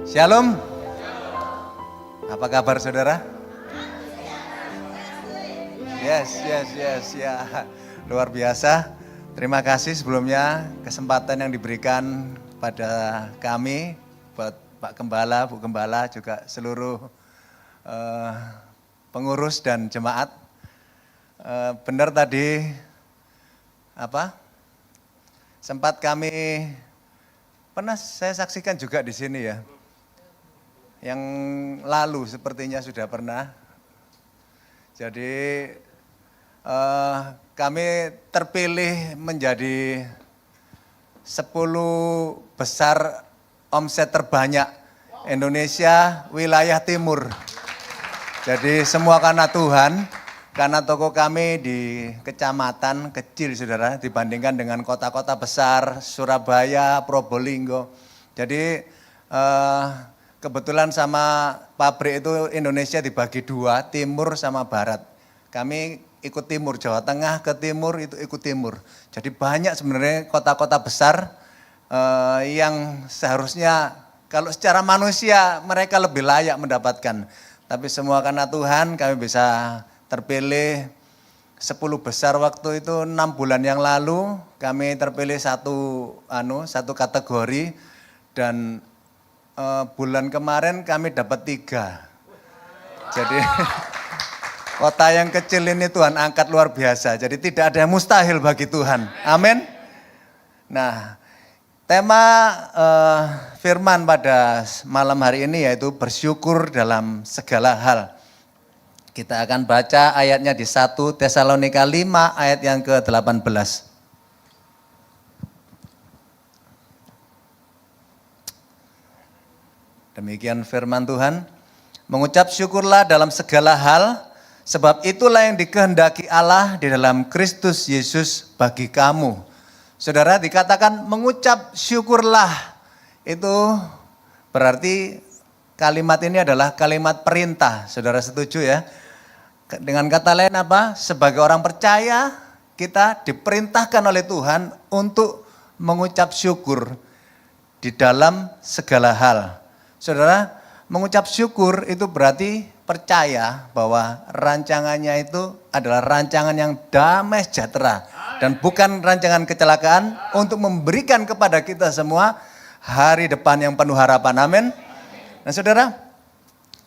Shalom. Apa kabar saudara? Yes, ya. Luar biasa. Terima kasih sebelumnya kesempatan yang diberikan pada kami, buat Pak Gembala, Bu Gembala, juga seluruh pengurus dan jemaat. Benar tadi, sempat kami pernah saya saksikan juga di sini ya. Yang lalu sepertinya sudah pernah. Jadi kami terpilih menjadi 10 besar omset terbanyak Indonesia wilayah timur. Jadi semua karena Tuhan, karena toko kami di kecamatan kecil saudara dibandingkan dengan kota-kota besar Surabaya, Probolinggo. Jadi kebetulan sama pabrik itu Indonesia dibagi 2, timur sama barat. Kami ikut timur, Jawa Tengah ke timur itu ikut timur. Jadi banyak sebenarnya kota-kota besar yang seharusnya kalau secara manusia mereka lebih layak mendapatkan. Tapi semua karena Tuhan kami bisa terpilih 10 besar waktu itu 6 bulan yang lalu. Kami terpilih satu kategori dan bulan kemarin kami dapat 3. Jadi kota yang kecil ini Tuhan angkat luar biasa. Jadi tidak ada yang mustahil bagi Tuhan. Amin. Nah, tema firman pada malam hari ini yaitu bersyukur dalam segala hal. Kita akan baca ayatnya di 1 Tesalonika 5 ayat yang ke-18. Demikian firman Tuhan, mengucap syukurlah dalam segala hal, sebab itulah yang dikehendaki Allah di dalam Kristus Yesus bagi kamu. Saudara, dikatakan mengucap syukurlah, itu berarti kalimat ini adalah kalimat perintah. Saudara setuju ya? Dengan kata lain apa? Sebagai orang percaya, kita diperintahkan oleh Tuhan untuk mengucap syukur di dalam segala hal. Saudara, mengucap syukur itu berarti percaya bahwa rancangannya itu adalah rancangan yang damai sejahtera dan bukan rancangan kecelakaan untuk memberikan kepada kita semua hari depan yang penuh harapan. Amin. Nah saudara,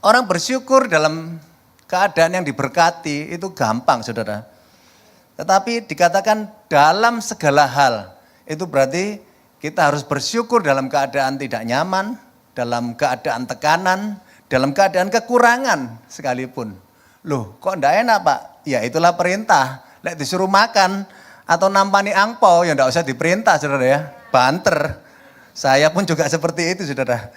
orang bersyukur dalam keadaan yang diberkati itu gampang saudara. Tetapi dikatakan dalam segala hal, itu berarti kita harus bersyukur dalam keadaan tidak nyaman, dalam keadaan tekanan, dalam keadaan kekurangan sekalipun. Loh kok enggak enak Pak? Ya itulah perintah. Lek disuruh makan atau nampani angpau ya enggak usah diperintah saudara ya. Banter. Saya pun juga seperti itu saudara.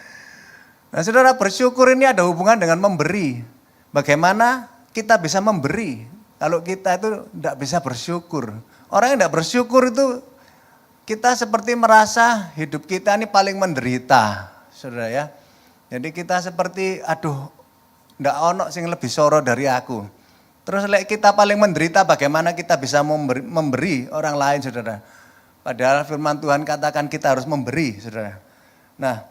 Nah saudara, bersyukur ini ada hubungan dengan memberi. Bagaimana kita bisa memberi kalau kita itu enggak bisa bersyukur. Orang yang enggak bersyukur itu kita seperti merasa hidup kita ini paling menderita saudara ya. Jadi kita seperti ndak ono sing lebih soro dari aku. Terus kita paling menderita bagaimana kita bisa memberi orang lain saudara. Padahal firman Tuhan katakan kita harus memberi saudara. Nah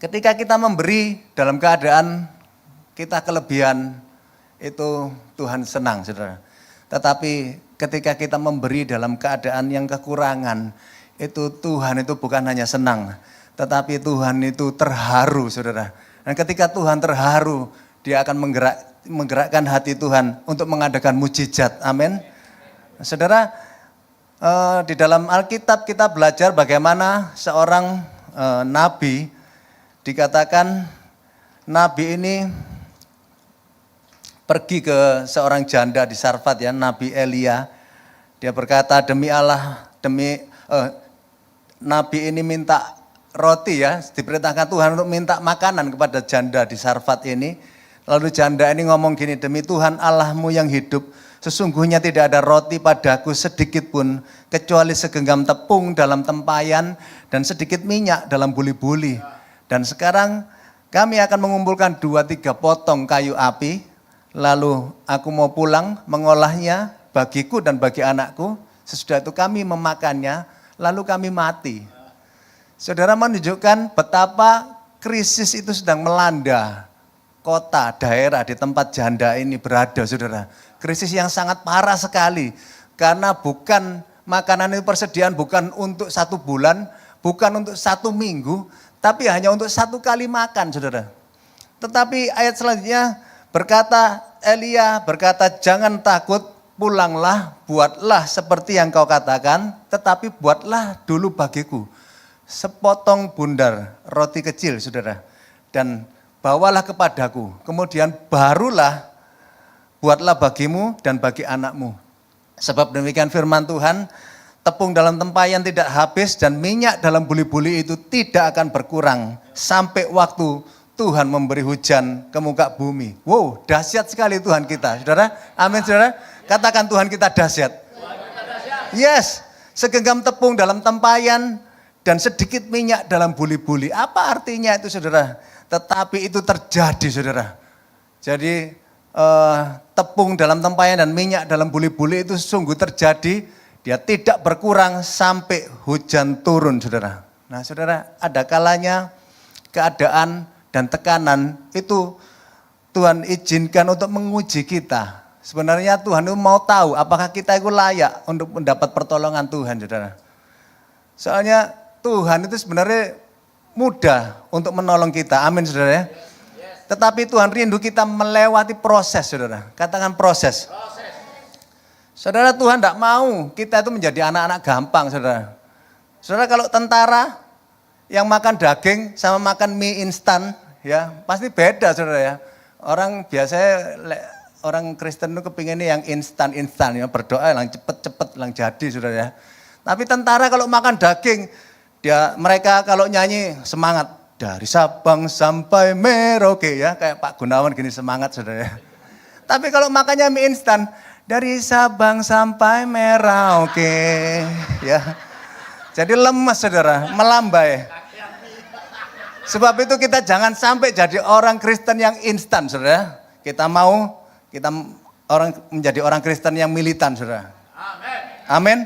ketika kita memberi dalam keadaan kita kelebihan itu Tuhan senang saudara. Tetapi ketika kita memberi dalam keadaan yang kekurangan itu Tuhan itu bukan hanya senang. Tetapi Tuhan itu terharu saudara. Dan ketika Tuhan terharu, dia akan menggerakkan hati Tuhan untuk mengadakan mujizat. Amin. Saudara, di dalam Alkitab kita belajar bagaimana seorang nabi, dikatakan nabi ini pergi ke seorang janda di Sarfat ya, Nabi Elia. Dia berkata demi Allah, nabi ini minta roti ya, diperintahkan Tuhan untuk minta makanan kepada janda di Sarfat ini. Lalu janda ini ngomong gini, demi Tuhan Allahmu yang hidup, sesungguhnya tidak ada roti padaku sedikit pun, kecuali segenggam tepung dalam tempayan dan sedikit minyak dalam buli-buli. Dan sekarang kami akan mengumpulkan 2-3 potong kayu api, lalu aku mau pulang mengolahnya bagiku dan bagi anakku, sesudah itu kami memakannya, lalu kami mati. Saudara menunjukkan betapa krisis itu sedang melanda kota, daerah di tempat janda ini berada, saudara. Krisis yang sangat parah sekali. Karena bukan makanan itu persediaan bukan untuk 1 bulan, bukan untuk 1 minggu, tapi hanya untuk 1 kali makan, saudara. Tetapi ayat selanjutnya berkata, Elia berkata, jangan takut, pulanglah, buatlah seperti yang kau katakan, tetapi buatlah dulu bagiku sepotong bundar roti kecil, saudara. Dan bawalah kepadaku, kemudian barulah buatlah bagimu dan bagi anakmu. Sebab demikian firman Tuhan, tepung dalam tempayan tidak habis dan minyak dalam buli-buli itu tidak akan berkurang sampai waktu Tuhan memberi hujan ke muka bumi. Wow, dahsyat sekali Tuhan kita, saudara. Amin, saudara. Katakan Tuhan kita dahsyat. Yes, segenggam tepung dalam tempayan dan sedikit minyak dalam buli-buli. Apa artinya itu, saudara? Tetapi itu terjadi, saudara. Jadi tepung dalam tempayan dan minyak dalam buli-buli itu sungguh terjadi. Dia tidak berkurang sampai hujan turun, saudara. Nah, saudara, ada kalanya keadaan dan tekanan itu Tuhan izinkan untuk menguji kita. Sebenarnya Tuhan itu mau tahu apakah kita itu layak untuk mendapat pertolongan Tuhan, saudara. Soalnya Tuhan itu sebenarnya mudah untuk menolong kita, amin, saudara ya. Tetapi Tuhan rindu kita melewati proses, saudara. Katakan proses. Saudara, Tuhan tidak mau kita itu menjadi anak-anak gampang, saudara. Saudara, kalau tentara yang makan daging sama makan mie instan, ya pasti beda, saudara ya. Orang biasanya, orang Kristen itu kepinginnya yang instan-instan, ya berdoa yang cepet-cepet, yang jadi, saudara ya. Tapi tentara kalau makan daging, mereka kalau nyanyi semangat. Dari Sabang sampai Merauke, ya kayak Pak Gunawan gini semangat, saudara ya. Tapi kalau makannya mie instan, dari Sabang sampai Merauke, ya. Jadi lemas, saudara, melambai. Sebab itu kita jangan sampai jadi orang Kristen yang instan, saudara. Kita menjadi orang Kristen yang militan, saudara. Amin.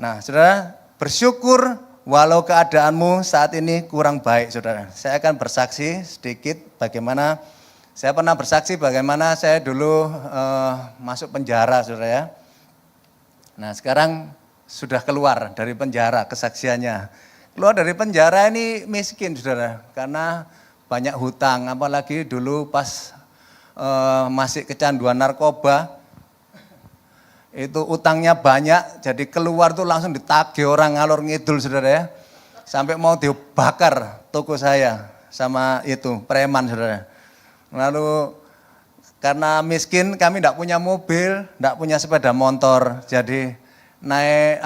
Nah, saudara, bersyukur walau keadaanmu saat ini kurang baik, saudara. Saya akan bersaksi sedikit bagaimana, saya pernah bersaksi bagaimana saya dulu masuk penjara, saudara ya. Nah, sekarang sudah keluar dari penjara kesaksiannya. Keluar dari penjara ini miskin, saudara, karena banyak hutang, apalagi dulu pas masih kecanduan narkoba, itu utangnya banyak, jadi keluar tuh langsung ditagih orang ngalor ngidul, saudara ya. Sampai mau dibakar toko saya sama itu preman, saudara. Lalu karena miskin kami tidak punya mobil, tidak punya sepeda motor, jadi naik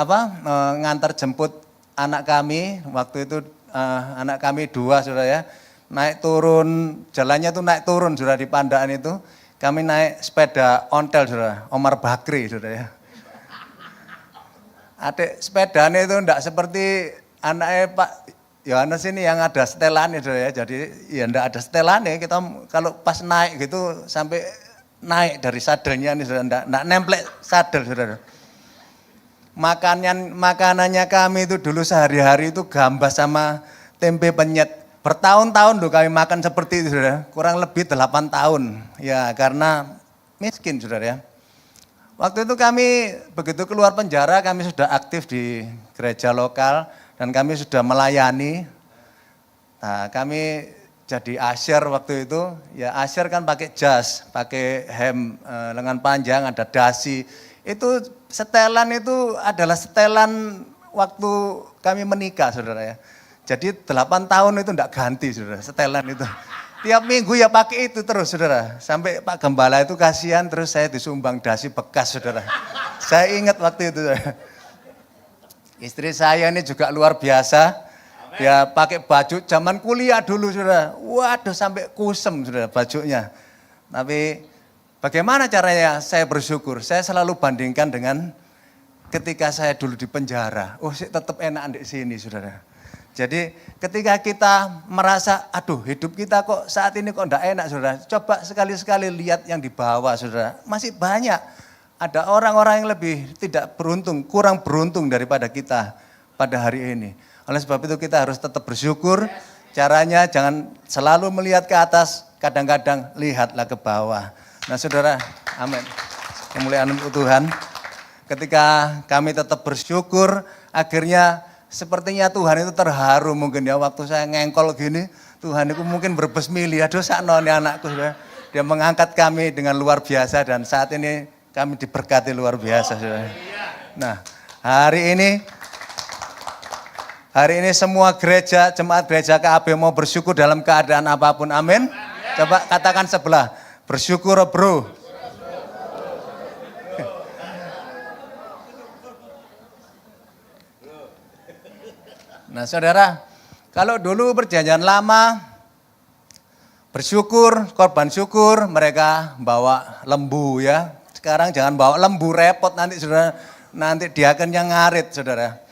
ngantar jemput anak kami, waktu itu anak kami 2, saudara ya. Naik turun, jalannya tuh naik turun, saudara, di Pandaan itu. Kami naik sepeda ontel, saudara, Omar Bakri, saudara ya. Adik sepedanya itu enggak seperti anaknya Pak Yohanes ini yang ada setelannya, saudara ya. Jadi ya enggak ada setelannya, kita kalau pas naik gitu sampai naik dari sadelnya nih, saudara, enggak nemplek sadel, saudara. Makanannya kami itu dulu sehari-hari itu gambas sama tempe penyet. Bertahun-tahun loh kami makan seperti itu, saudara. Kurang lebih 8 tahun. Ya karena miskin, saudara ya. Waktu itu kami begitu keluar penjara, kami sudah aktif di gereja lokal dan kami sudah melayani. Nah, kami jadi asyir waktu itu. Ya asyir kan pakai jas, pakai hem lengan panjang, ada dasi. Itu setelan itu adalah setelan waktu kami menikah, saudara ya. Jadi 8 tahun itu enggak ganti, saudara, setelan itu. Tiap minggu ya pakai itu terus, saudara. Sampai Pak Gembala itu kasihan, terus saya disumbang dasi bekas, saudara. Saya ingat waktu itu, saudara. Istri saya ini juga luar biasa. Dia pakai baju zaman kuliah dulu, saudara. Waduh, sampai kusem, saudara, bajunya. Tapi bagaimana caranya saya bersyukur? Saya selalu bandingkan dengan ketika saya dulu di penjara. Oh, tetap enak di sini, saudara. Jadi ketika kita merasa, aduh hidup kita kok saat ini kok enggak enak, saudara. Coba sekali-sekali lihat yang di bawah, saudara. Masih banyak, ada orang-orang yang lebih tidak beruntung, kurang beruntung daripada kita pada hari ini. Oleh sebab itu kita harus tetap bersyukur, Caranya jangan selalu melihat ke atas, kadang-kadang lihatlah ke bawah. Nah saudara, amin. Kemuliaan untuk Tuhan. Ketika kami tetap bersyukur, akhirnya sepertinya Tuhan itu terharu mungkin ya. Waktu saya ngengkol gini, Tuhan itu mungkin berbesmili, aduh sakno nih anakku. Saudara. Dia mengangkat kami dengan luar biasa dan saat ini kami diberkati luar biasa. Saudara. Nah hari ini semua gereja, jemaat gereja KAB mau bersyukur dalam keadaan apapun, amin. Coba katakan sebelah, bersyukur bro. Nah saudara, kalau dulu perjanjian lama, bersyukur, korban syukur, mereka bawa lembu ya. Sekarang jangan bawa lembu, repot nanti saudara, nanti diaken yang ngarit saudara.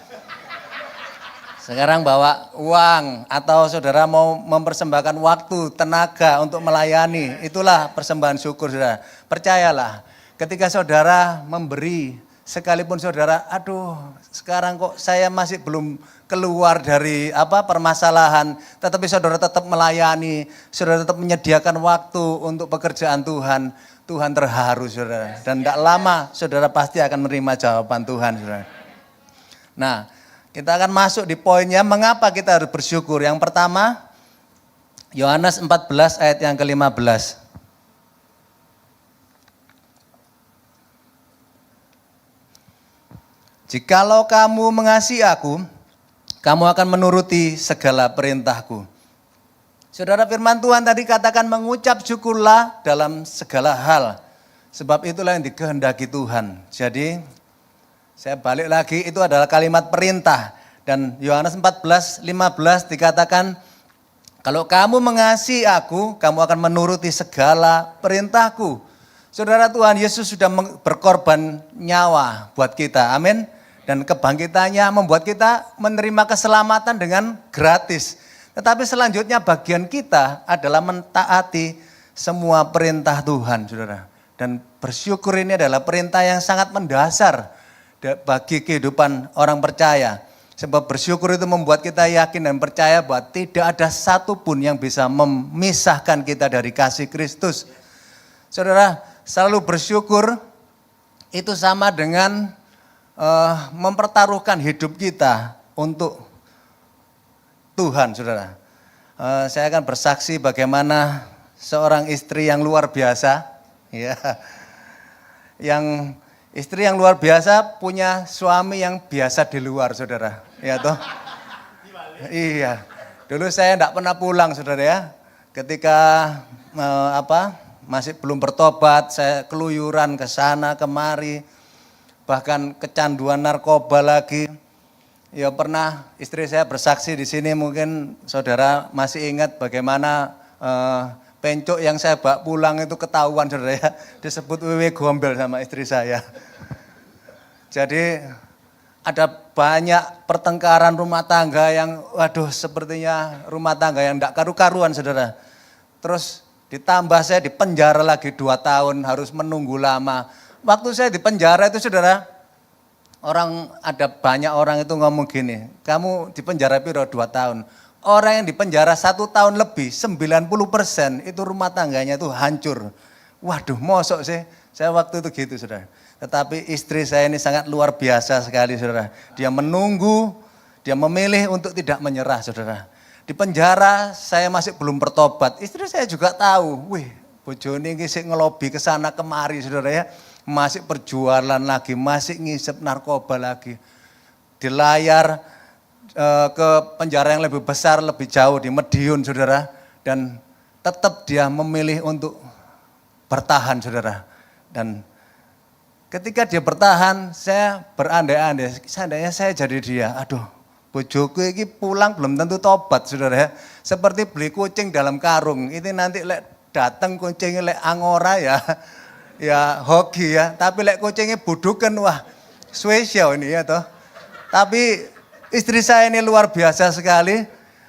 Sekarang bawa uang atau saudara mau mempersembahkan waktu, tenaga untuk melayani, itulah persembahan syukur saudara. Percayalah, ketika saudara memberi, sekalipun saudara, aduh sekarang kok saya masih belum keluar dari permasalahan, tetapi saudara tetap melayani, saudara tetap menyediakan waktu untuk pekerjaan Tuhan, Tuhan terharu saudara. Dan tidak lama saudara pasti akan menerima jawaban Tuhan saudara. Nah, kita akan masuk di poinnya mengapa kita harus bersyukur. Yang pertama, Yohanes 14 ayat yang ke-15. Jikalau kamu mengasihi aku, kamu akan menuruti segala perintahku. Saudara, firman Tuhan tadi katakan mengucap syukurlah dalam segala hal. Sebab itulah yang dikehendaki Tuhan. Jadi saya balik lagi, itu adalah kalimat perintah. Dan Yohanes 14:15 dikatakan, kalau kamu mengasihi aku, kamu akan menuruti segala perintahku. Saudara, Tuhan Yesus sudah berkorban nyawa buat kita, amin. Dan kebangkitannya membuat kita menerima keselamatan dengan gratis. Tetapi selanjutnya bagian kita adalah mentaati semua perintah Tuhan, saudara. Dan bersyukur ini adalah perintah yang sangat mendasar bagi kehidupan orang percaya. Sebab bersyukur itu membuat kita yakin dan percaya bahwa tidak ada satupun yang bisa memisahkan kita dari kasih Kristus. Saudara, selalu bersyukur itu sama dengan mempertaruhkan hidup kita untuk Tuhan, saudara. Saya akan bersaksi bagaimana seorang istri yang luar biasa, ya, yang istri yang luar biasa punya suami yang biasa di luar, saudara. Ya toh? Iya. Dulu saya tidak pernah pulang, saudara ya. Ketika masih belum bertobat, saya keluyuran ke sana kemari, bahkan kecanduan narkoba lagi. Ya pernah istri saya bersaksi di sini, mungkin saudara masih ingat bagaimana pencuk yang saya bawa pulang itu ketahuan, saudara ya. Disebut wewe gombel sama istri saya. Jadi ada banyak pertengkaran rumah tangga yang, waduh sepertinya rumah tangga yang tidak karu-karuan, saudara. Terus ditambah saya di penjara lagi 2 tahun, harus menunggu lama. Waktu saya di penjara itu, saudara, ada banyak orang itu ngomong gini, kamu di penjara piro 2 tahun. Orang yang di penjara 1 tahun lebih, 90% itu rumah tangganya itu hancur. Waduh, mosok sih, saya waktu itu gitu, saudara. Tetapi istri saya ini sangat luar biasa sekali, saudara. Dia menunggu, dia memilih untuk tidak menyerah, saudara. Di penjara saya masih belum bertobat. Istri saya juga tahu, wih, bojone iki sik ngelobi ke sana kemari, saudara ya. Masih perjualan lagi, masih ngisep narkoba lagi. Di layar ke penjara yang lebih besar, lebih jauh di Madiun, saudara. Dan tetap dia memilih untuk bertahan, saudara. Dan ketika dia bertahan, saya berandai-andai, seandainya saya jadi dia, aduh, bojoku ini pulang belum tentu tobat, saudara ya. Seperti beli kucing dalam karung, ini nanti lek datang kucingnya lek angora ya, ya hoki ya. Tapi lek kucingnya budukan, wah spesial ini ya toh. Tapi istri saya ini luar biasa sekali.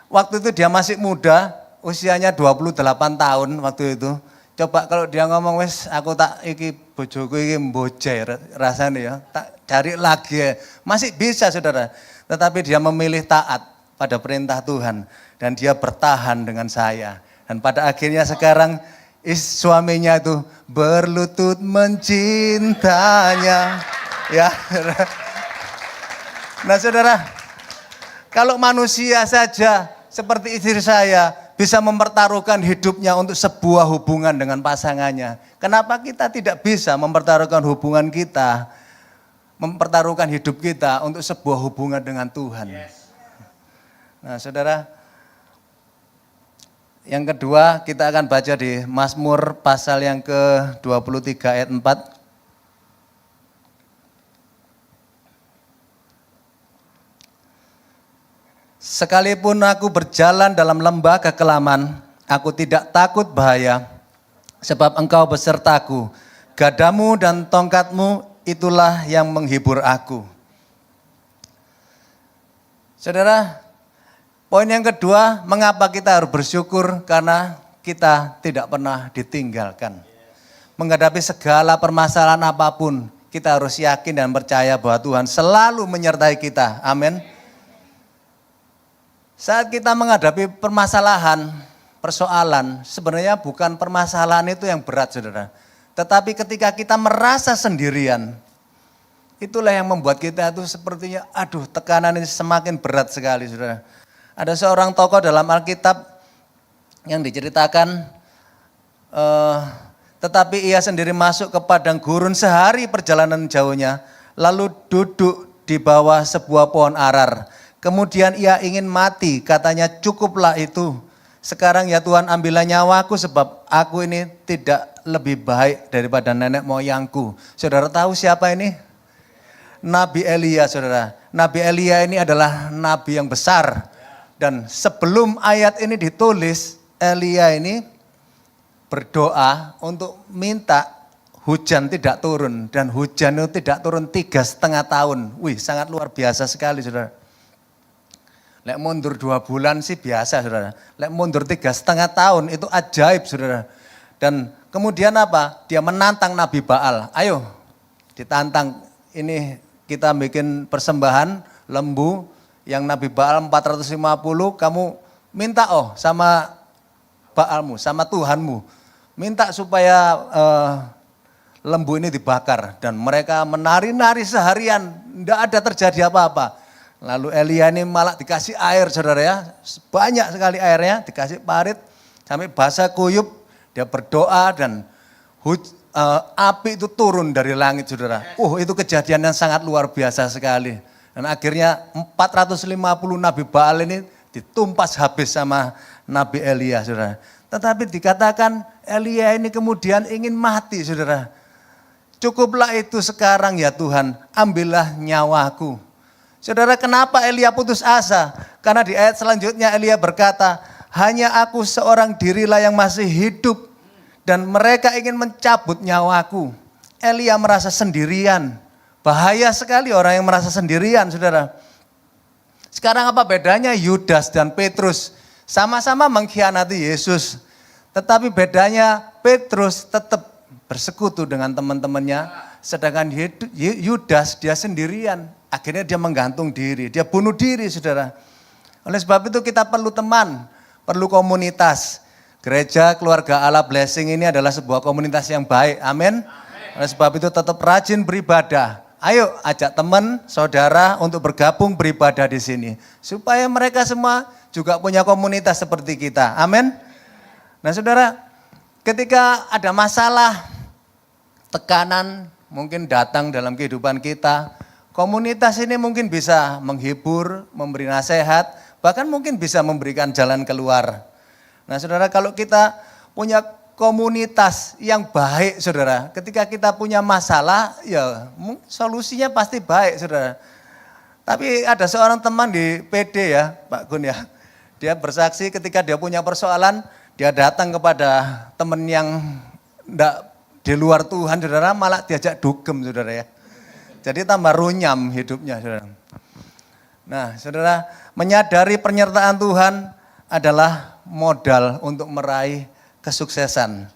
Waktu itu dia masih muda, usianya 28 tahun waktu itu. Coba kalau dia ngomong, wes aku tak iki bojoku iki mbojai rasanya ya, tak cari lagi ya. Masih bisa, saudara. Tetapi dia memilih taat. pada perintah Tuhan. Dan dia bertahan dengan saya. Dan pada akhirnya sekarang suaminya itu berlutut mencintanya. Ya, nah saudara, kalau manusia saja seperti istri saya bisa mempertaruhkan hidupnya untuk sebuah hubungan dengan pasangannya. Kenapa kita tidak bisa mempertaruhkan hubungan kita, mempertaruhkan hidup kita untuk sebuah hubungan dengan Tuhan? Nah saudara, yang kedua kita akan baca di Mazmur pasal yang ke-23 ayat 4. Sekalipun aku berjalan dalam lembah kekelaman, aku tidak takut bahaya, sebab Engkau besertaku. Gadamu dan tongkatmu itulah yang menghibur aku. Saudara, poin yang kedua, mengapa kita harus bersyukur? Karena kita tidak pernah ditinggalkan. Menghadapi segala permasalahan apapun, kita harus yakin dan percaya bahwa Tuhan selalu menyertai kita. Amin. Saat kita menghadapi permasalahan, persoalan, sebenarnya bukan permasalahan itu yang berat saudara. Tetapi ketika kita merasa sendirian, itulah yang membuat kita itu sepertinya, aduh tekanan ini semakin berat sekali saudara. Ada seorang tokoh dalam Alkitab yang diceritakan, tetapi ia sendiri masuk ke padang gurun sehari perjalanan jauhnya, lalu duduk di bawah sebuah pohon arar. Kemudian ia ingin mati, katanya cukuplah itu. Sekarang ya Tuhan ambillah nyawaku sebab aku ini tidak lebih baik daripada nenek moyangku. Saudara tahu siapa ini? Nabi Elia saudara. Nabi Elia ini adalah nabi yang besar. Dan sebelum ayat ini ditulis, Elia ini berdoa untuk minta hujan tidak turun. Dan hujan itu tidak turun 3,5 tahun. Wih sangat luar biasa sekali saudara. Lek mundur 2 bulan sih biasa saudara. Lek mundur 3,5 tahun itu ajaib saudara. Dan kemudian apa? Dia menantang Nabi Baal. Ayo ditantang, ini kita bikin persembahan lembu yang Nabi Baal 450, kamu minta sama Baalmu, sama Tuhanmu. Minta supaya lembu ini dibakar. Dan mereka menari-nari seharian, tidak ada terjadi apa-apa. Lalu Elia ini malah dikasih air saudara ya, banyak sekali airnya, dikasih parit sampai basah kuyup, dia berdoa dan api itu turun dari langit saudara. Itu kejadian yang sangat luar biasa sekali. Dan akhirnya 450 Nabi Baal ini ditumpas habis sama Nabi Elia saudara. Tetapi dikatakan Elia ini kemudian ingin mati saudara. Cukuplah itu sekarang ya Tuhan, ambillah nyawaku. Saudara, kenapa Elia putus asa? Karena di ayat selanjutnya Elia berkata, hanya aku seorang dirilah yang masih hidup dan mereka ingin mencabut nyawaku. Elia merasa sendirian. Bahaya sekali orang yang merasa sendirian, saudara. Sekarang apa bedanya Yudas dan Petrus? Sama-sama mengkhianati Yesus. Tetapi bedanya Petrus tetap bersekutu dengan teman-temannya. Sedangkan Yudas dia sendirian. Akhirnya dia menggantung diri, dia bunuh diri saudara. Oleh sebab itu kita perlu teman, perlu komunitas. Gereja Keluarga Allah Blessing ini adalah sebuah komunitas yang baik, amin. Oleh sebab itu tetap rajin beribadah. Ayo ajak teman, saudara untuk bergabung beribadah di sini. Supaya mereka semua juga punya komunitas seperti kita, amin. Nah saudara, ketika ada masalah, tekanan mungkin datang dalam kehidupan kita, komunitas ini mungkin bisa menghibur, memberi nasihat, bahkan mungkin bisa memberikan jalan keluar. Nah saudara, kalau kita punya komunitas yang baik saudara, ketika kita punya masalah, ya solusinya pasti baik saudara. Tapi ada seorang teman di PD ya, Pak Gun ya, dia bersaksi ketika dia punya persoalan, dia datang kepada teman yang enggak di luar Tuhan saudara, malah diajak dugem saudara ya. Jadi tambah runyam hidupnya saudara. Nah saudara, menyadari penyertaan Tuhan adalah modal untuk meraih kesuksesan.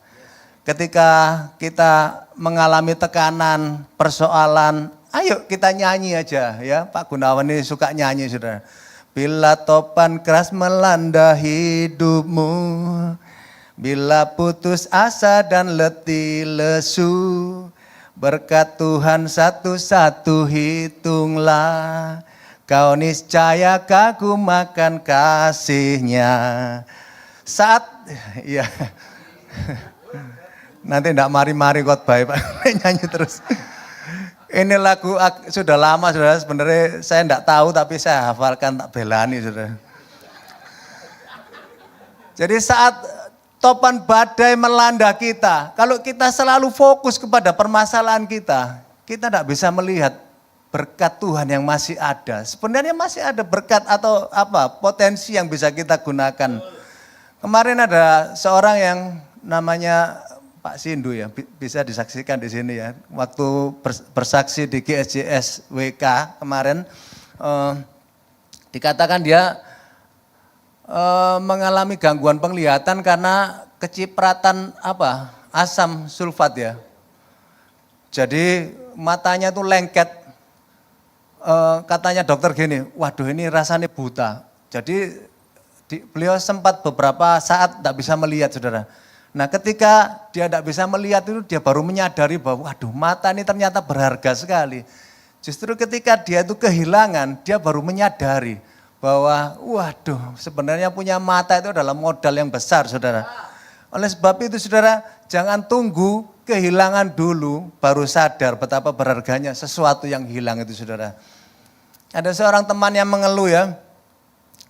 Ketika kita mengalami tekanan, persoalan, ayo kita nyanyi aja ya. Pak Gunawan ini suka nyanyi saudara. Bila topan keras melanda hidupmu, bila putus asa dan letih lesu, berkat Tuhan satu-satu hitunglah, kau niscaya kagum akan kasih-Nya. Saat, ya, nanti enggak mari-mari khotbah Pak, nyanyi terus. Ini lagu sudah lama saudara, sebenarnya saya enggak tahu tapi saya hafalkan, tak belani saudara. Jadi saat topan badai melanda kita, kalau kita selalu fokus kepada permasalahan kita enggak bisa melihat berkat Tuhan yang masih ada. Sebenarnya masih ada berkat atau potensi yang bisa kita gunakan. Kemarin ada seorang yang namanya Pak Sindu ya, bisa disaksikan di sini ya. Waktu bersaksi di GSJS WK kemarin, dikatakan dia mengalami gangguan penglihatan karena kecipratan asam sulfat ya. Jadi matanya tuh lengket. Katanya dokter gini, waduh ini rasanya buta. Jadi beliau sempat beberapa saat tidak bisa melihat saudara. Nah ketika dia tidak bisa melihat itu dia baru menyadari bahwa waduh mata ini ternyata berharga sekali. Justru ketika dia itu kehilangan dia baru menyadari bahwa waduh sebenarnya punya mata itu adalah modal yang besar saudara. Oleh sebab itu saudara jangan tunggu kehilangan dulu baru sadar betapa berharganya sesuatu yang hilang itu saudara. Ada seorang teman yang mengeluh ya,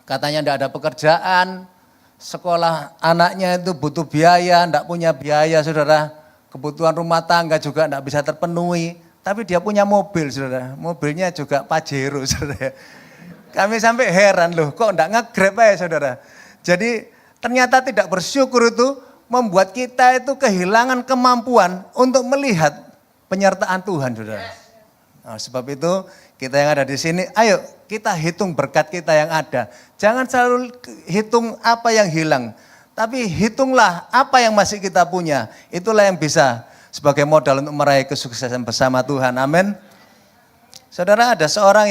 katanya tidak ada pekerjaan. Sekolah anaknya itu butuh biaya, enggak punya biaya saudara. Kebutuhan rumah tangga juga enggak bisa terpenuhi. Tapi dia punya mobil saudara, mobilnya juga Pajero saudara. Kami sampai heran loh, kok enggak nge-grab ya saudara. Jadi ternyata tidak bersyukur itu membuat kita itu kehilangan kemampuan untuk melihat penyertaan Tuhan saudara. Nah, sebab itu kita yang ada di sini, ayo kita hitung berkat kita yang ada. Jangan selalu hitung apa yang hilang, tapi hitunglah apa yang masih kita punya. Itulah yang bisa sebagai modal untuk meraih kesuksesan bersama Tuhan. Amin. Saudara, ada seorang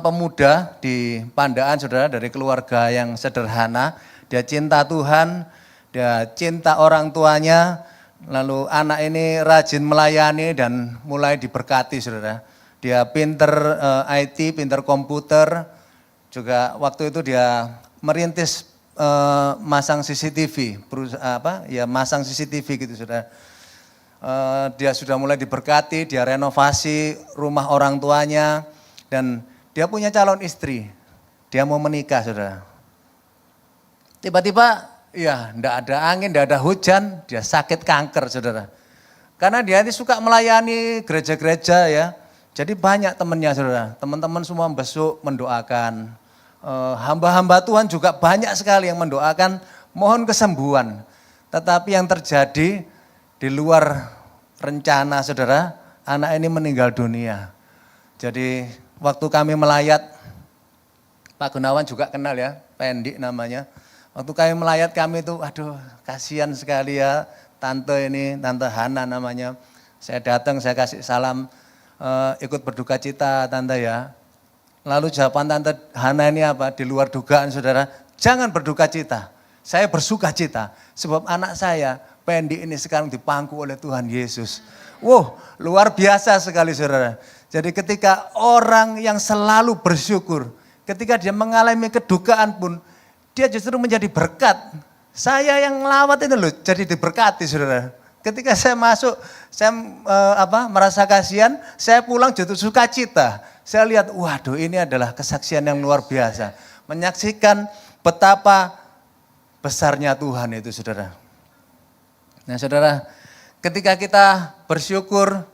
pemuda di Pandaan saudara, dari keluarga yang sederhana. Dia cinta Tuhan, dia cinta orang tuanya. Lalu anak ini rajin melayani dan mulai diberkati saudara. Dia pinter IT, pinter komputer. Juga waktu itu dia merintis masang CCTV, masang CCTV gitu saudara. Dia sudah mulai diberkati, dia renovasi rumah orang tuanya. Dan dia punya calon istri, dia mau menikah saudara. Tiba-tiba ya, enggak ada angin, enggak ada hujan, dia sakit kanker saudara. Karena dia ini suka melayani gereja-gereja ya. Jadi banyak temannya saudara, teman-teman semua besuk mendoakan. Hamba-hamba Tuhan juga banyak sekali yang mendoakan mohon kesembuhan. Tetapi yang terjadi di luar rencana saudara, anak ini meninggal dunia. Jadi waktu kami melayat, Pak Gunawan juga kenal ya, Pendi namanya. Waktu kami melayat kami itu, aduh kasihan sekali ya tante ini, Tante Hana namanya. Saya datang, saya kasih salam, ikut berduka cita tante ya. Lalu jawaban Tante Hana ini apa? Di luar dugaan saudara, jangan berduka cita, saya bersuka cita. Sebab anak saya, Pendi ini sekarang dipangku oleh Tuhan Yesus. Wow, luar biasa sekali saudara. Jadi ketika orang yang selalu bersyukur, ketika dia mengalami kedukaan pun, dia justru menjadi berkat. Saya yang ngelawat itu loh, jadi diberkati saudara. Ketika saya masuk, saya merasa kasihan, saya pulang jatuh sukacita. Saya lihat, waduh ini adalah kesaksian yang luar biasa. Menyaksikan betapa besarnya Tuhan itu saudara. Nah saudara, ketika kita bersyukur,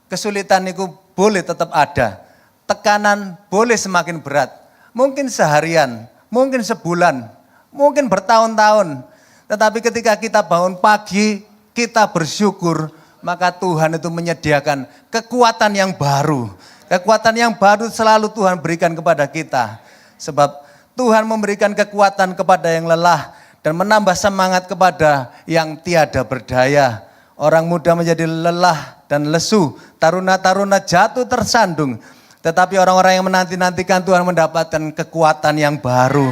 kesulitan itu boleh tetap ada. Tekanan boleh semakin berat. Mungkin seharian, mungkin sebulan, mungkin bertahun-tahun. Tetapi ketika kita bangun pagi, kita bersyukur, maka Tuhan itu menyediakan kekuatan yang baru. Kekuatan yang baru selalu Tuhan berikan kepada kita. Sebab Tuhan memberikan kekuatan kepada yang lelah dan menambah semangat kepada yang tiada berdaya. Orang muda menjadi lelah dan lesu, taruna-taruna jatuh tersandung. Tetapi orang-orang yang menanti-nantikan Tuhan mendapatkan kekuatan yang baru.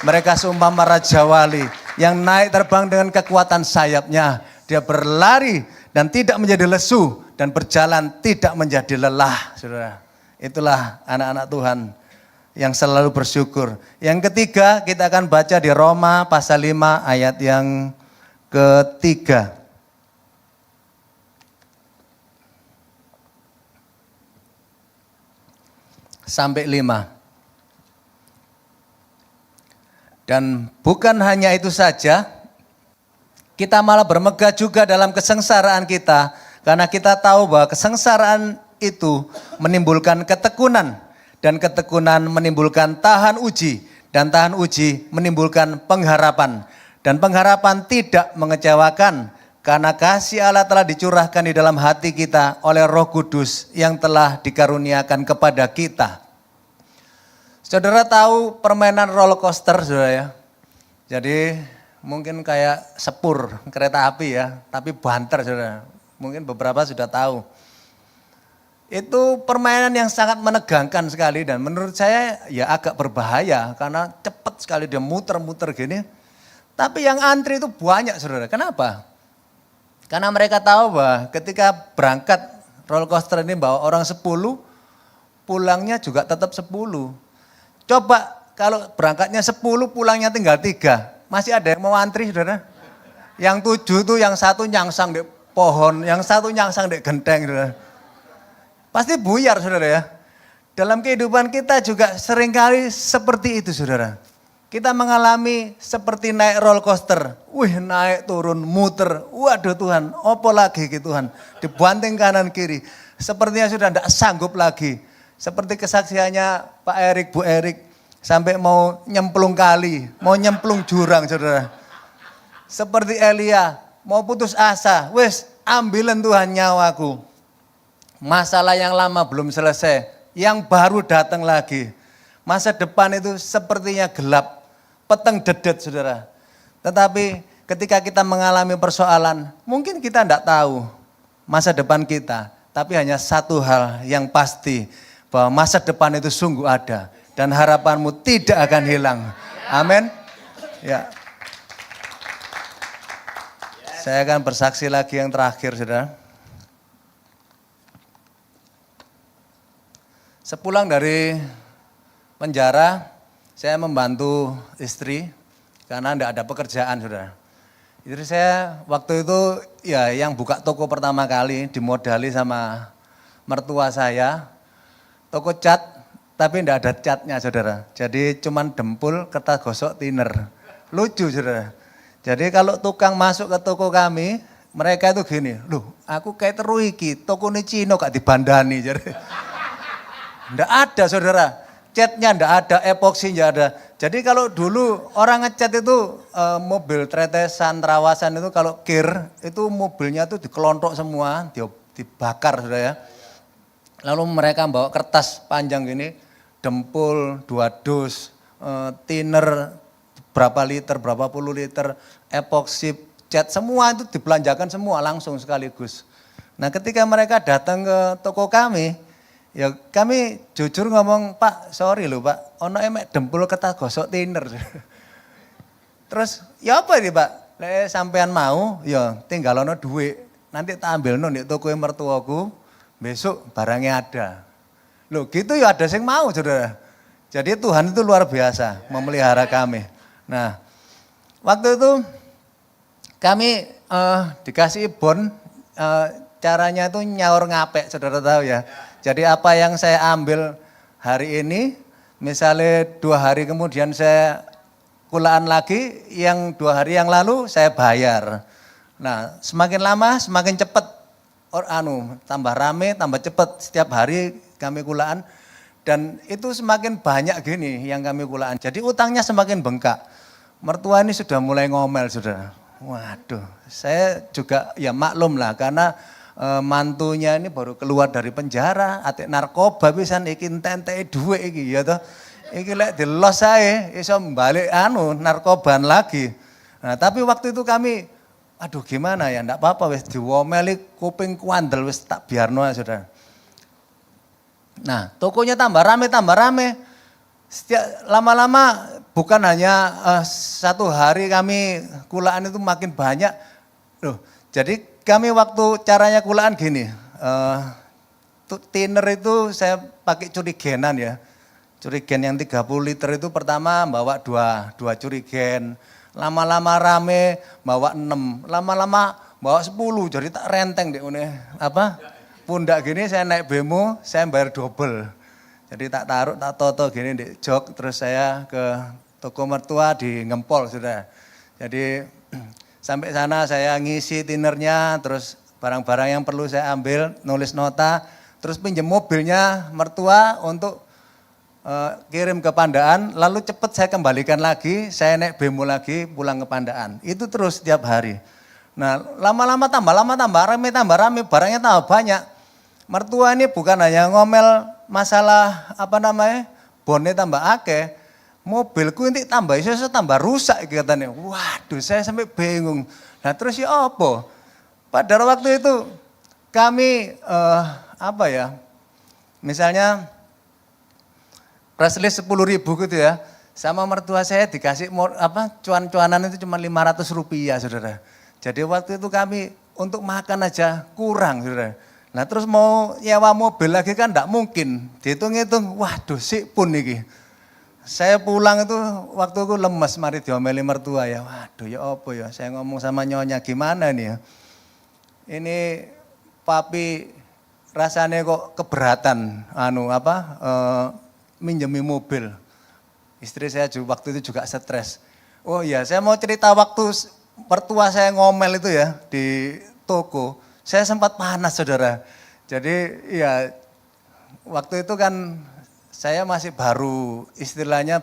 Mereka seumpama Raja Wali yang naik terbang dengan kekuatan sayapnya. Dia berlari dan tidak menjadi lesu dan berjalan tidak menjadi lelah. Saudara, itulah anak-anak Tuhan yang selalu bersyukur. Yang ketiga kita akan baca di Roma pasal 5 ayat yang ketiga. Sampai 5. Dan bukan hanya itu saja, kita malah bermegah juga dalam kesengsaraan kita, karena kita tahu bahwa kesengsaraan itu menimbulkan ketekunan, dan ketekunan menimbulkan tahan uji, dan tahan uji menimbulkan pengharapan, dan pengharapan tidak mengecewakan, karena kasih Allah telah dicurahkan di dalam hati kita oleh Roh Kudus yang telah dikaruniakan kepada kita. Saudara tahu permainan roller coaster, saudara ya. Jadi mungkin kayak sepur kereta api ya, tapi banter, saudara. Mungkin beberapa sudah tahu. Itu permainan yang sangat menegangkan sekali dan menurut saya ya agak berbahaya karena cepat sekali dia muter-muter gini. Tapi yang antri itu banyak, saudara. Kenapa? Karena mereka tahu bahwa ketika berangkat roller coaster ini bawa orang 10, pulangnya juga tetap 10. Coba kalau berangkatnya 10, pulangnya tinggal 3. Masih ada yang mau antri, saudara? Yang 7 tuh yang satu nyangsang di pohon, yang satu nyangsang di genteng, saudara. Pasti buyar, saudara ya. Dalam kehidupan kita juga seringkali seperti itu, saudara. Kita mengalami seperti naik roller coaster. Wih, naik turun, muter. Waduh Tuhan, opo lagi gitu Tuhan. Dibanting kanan kiri. Sepertinya sudah tidak sanggup lagi. Seperti kesaksiannya Pak Erik, Bu Erik, sampai mau nyemplung kali, mau nyemplung jurang, saudara. Seperti Elia, mau putus asa, wes ambilin Tuhan nyawaku. Masalah yang lama belum selesai, yang baru datang lagi. Masa depan itu sepertinya gelap, peteng dedet, saudara. Tetapi ketika kita mengalami persoalan, mungkin kita tidak tahu masa depan kita, tapi hanya satu hal yang pasti, bahwa masa depan itu sungguh ada dan harapanmu tidak akan hilang. Amin. Ya. Saya akan bersaksi lagi yang terakhir, saudara. Sepulang dari penjara, saya membantu istri karena tidak ada pekerjaan, saudara. Istri saya waktu itu ya yang buka toko pertama kali dimodali sama mertua saya. Toko cat, tapi tidak ada catnya, saudara. Jadi cuman dempul, kertas gosok, thinner. Lucu, saudara. Jadi kalau tukang masuk ke toko kami, mereka itu gini, loh aku kayak teruiki, toko ini Cino gak dibandani. Jadi tidak ada, saudara. Catnya tidak ada, epoksi tidak ada. Jadi kalau dulu orang ngecat itu mobil tretesan, terawasan itu kalau kir, itu mobilnya itu dikelontok semua, dibakar, saudara ya. Lalu mereka bawa kertas panjang gini, dempul, 2 dus, thinner, berapa liter, berapa puluh liter, epoksi, cat, semua itu dibelanjakan semua langsung sekaligus. Nah ketika mereka datang ke toko kami, ya kami jujur ngomong, Pak sorry loh Pak, ono emek dempul kertas gosok thinner. Terus ya apa ini Pak, sampean mau, ya tinggal ono duit, nanti tak ambil di toko mertuaku. Besok barangnya ada. Loh gitu ya ada yang mau, saudara. Jadi Tuhan itu luar biasa memelihara kami. Nah waktu itu kami dikasih bon, caranya itu nyaur ngapek, saudara tahu ya. Jadi apa yang saya ambil hari ini, misalnya 2 hari kemudian saya kulaan lagi, yang 2 hari yang lalu saya bayar. Nah semakin lama semakin cepat. Tambah rame, tambah cepat, setiap hari kami kulaan dan itu semakin banyak gini yang kami kulaan. Jadi utangnya semakin bengkak. Mertua ini sudah mulai ngomel, saudara. Waduh, saya juga ya maklum lah karena mantunya ini baru keluar dari penjara, atik narkoba pisan iki entek-enteke dhuwit iki ya toh. Iki lek dilos ae iso balik narkoban lagi. Nah, tapi waktu itu kami aduh gimana ya, enggak apa-apa wis diwomeli kuping kuandel wis tak biarno, saudara. Nah, tokonya tambah rame. Lama-lama bukan hanya satu hari kami kulaan itu makin banyak. Loh, jadi kami waktu caranya kulaan gini, thinner itu saya pakai curigenan ya. Curigen yang 30 liter itu pertama bawa dua curigen. Lama-lama rame bawa 6, lama-lama bawa 10, jadi tak renteng deh pundak gini saya naik bemo, saya bayar double. Jadi tak taruh, tak toto gini di jok, terus saya ke toko mertua di Ngempol sudah. Jadi sampai sana saya ngisi tinernya, terus barang-barang yang perlu saya ambil, nulis nota, terus pinjam mobilnya mertua untuk kirim ke Pandaan, lalu cepat saya kembalikan lagi, saya naik bemo lagi pulang ke Pandaan. Itu terus setiap hari. Nah lama-lama tambah rame, barangnya tambah banyak. Mertua ini bukan hanya ngomel masalah bonnya tambah akeh, mobilku ini tambah iso tambah rusak katanya. Waduh saya sampai bingung. Nah terus ya apa? Pada waktu itu kami misalnya Press 10.000 gitu ya, sama mertua saya dikasih cuan-cuanan itu cuma 500 rupiah saudara. Jadi waktu itu kami untuk makan aja kurang saudara. Nah terus mau nyewa mobil lagi kan enggak mungkin, dihitung-hitung, waduh sik pun nih. Saya pulang itu waktu itu lemes, mari diomeli mertua ya, waduh ya apa ya, saya ngomong sama nyonya gimana nih ya. Ini papi rasanya kok keberatan, minjemi mobil. Istri saya juga waktu itu juga stres. Oh iya, saya mau cerita waktu mertua saya ngomel itu ya di toko. Saya sempat panas saudara. Jadi ya waktu itu kan saya masih baru istilahnya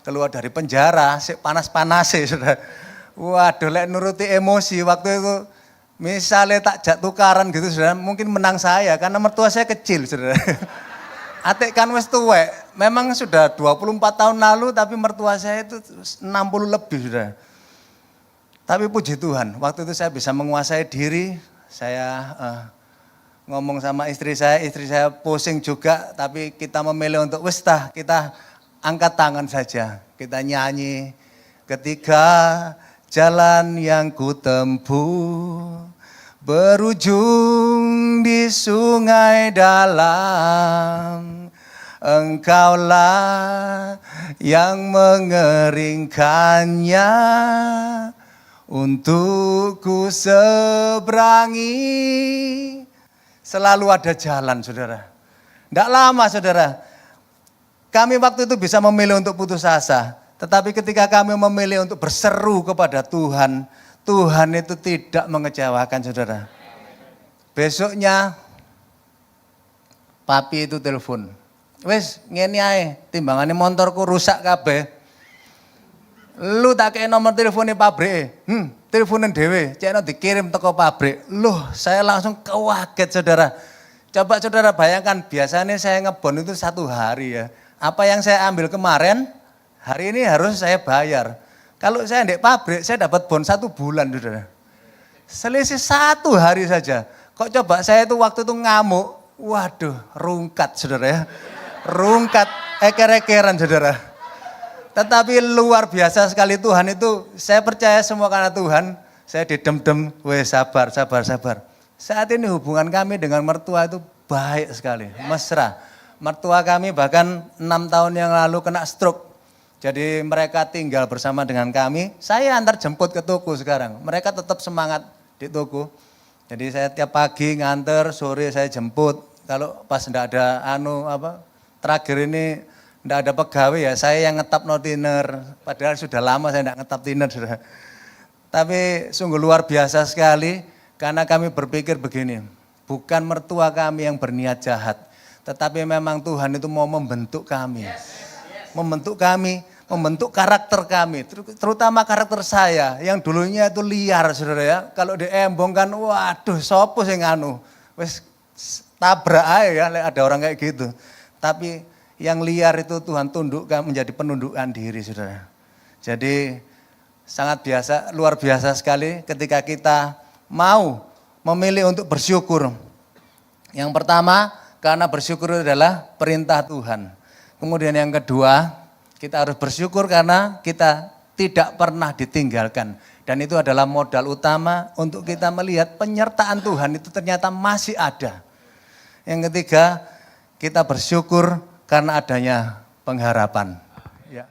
keluar dari penjara, panas-panas saudara. Waduh lek nuruti emosi waktu itu misalnya tak jak tukaran gitu saudara, mungkin menang saya karena mertua saya kecil saudara. Atik kan wis tuwek, memang sudah 24 tahun lalu tapi mertua saya itu 60 lebih sudah. Tapi puji Tuhan, waktu itu saya bisa menguasai diri, saya ngomong sama istri saya pusing juga, tapi kita memilih untuk kita angkat tangan saja, kita nyanyi. Ketika jalan yang kutempuh berujung di sungai dalam, Engkaulah yang mengeringkannya untuk ku seberangi. Selalu ada jalan saudara. Tidak lama saudara, kami waktu itu bisa memilih untuk putus asa. Tetapi ketika kami memilih untuk berseru kepada Tuhan, Tuhan itu tidak mengecewakan saudara. Besoknya papi itu telepon. Wes ngene ae, timbangane motorku rusak kabeh. Lu tak kei nomor teleponnya pabrik. Teleponin dhewe, cekno dikirim teko pabrik. Loh, saya langsung kaget saudara. Coba saudara bayangkan, biasanya saya ngebon itu 1 hari ya. Apa yang saya ambil kemarin, hari ini harus saya bayar. Kalau saya di pabrik, saya dapat bon 1 bulan saudara. Selisih 1 hari saja. Kok coba saya itu waktu itu ngamuk, waduh rungkat saudara ya. Rungkat, eker-ekeran saudara. Tetapi luar biasa sekali Tuhan itu, saya percaya semua karena Tuhan, saya didem-dem, sabar. Saat ini hubungan kami dengan mertua itu baik sekali, mesra. Mertua kami bahkan 6 tahun yang lalu kena stroke. Jadi mereka tinggal bersama dengan kami, saya antar jemput ke toko sekarang. Mereka tetap semangat di toko. Jadi saya tiap pagi nganter, sore saya jemput. Kalau pas enggak ada terakhir ini enggak ada pegawai ya, saya yang ngetap no tiner. Padahal sudah lama saya enggak ngetap tiner sudah. Tapi sungguh luar biasa sekali karena kami berpikir begini, bukan mertua kami yang berniat jahat, tetapi memang Tuhan itu mau membentuk kami. Membentuk kami, membentuk karakter kami, terutama karakter saya yang dulunya itu liar saudara ya. Kalau diembongkan, waduh sopo sing wes tabrak aja ya, ada orang kayak gitu. Tapi yang liar itu Tuhan tundukkan menjadi penundukan diri saudara. Jadi sangat biasa, luar biasa sekali ketika kita mau memilih untuk bersyukur. Yang pertama, karena bersyukur itu adalah perintah Tuhan. Kemudian yang kedua, kita harus bersyukur karena kita tidak pernah ditinggalkan. Dan itu adalah modal utama untuk kita melihat penyertaan Tuhan itu ternyata masih ada. Yang ketiga, kita bersyukur karena adanya pengharapan. Ya.